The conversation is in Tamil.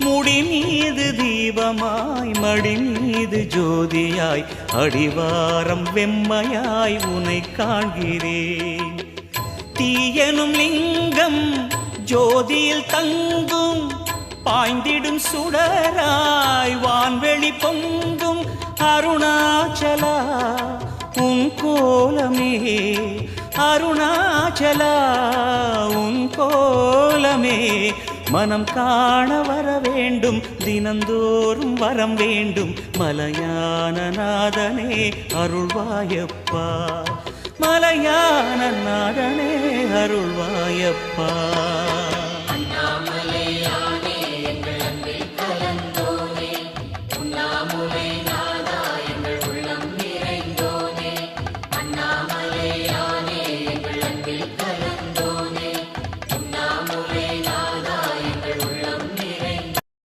முடி மீது தீபமாய் மடி மீது ஜோதியாய் அடிவாரம் வெம்மையாய் உனை காண்கிறேன். தீயனும் லிங்கம் ஜோதியில் தங்கும் பாய்ந்திடும் சுடராய் வான்வெளி பொங்கும் அருணாச்சலா உன் கோலமே அருணாச்சலா உன் கோலமே மனம் காண வர வேண்டும் தினந்தோறும் வரம் வேண்டும் மலையான நாதனே அருள்வாயப்பா மலையான நாதனே அருள்வாயப்பா.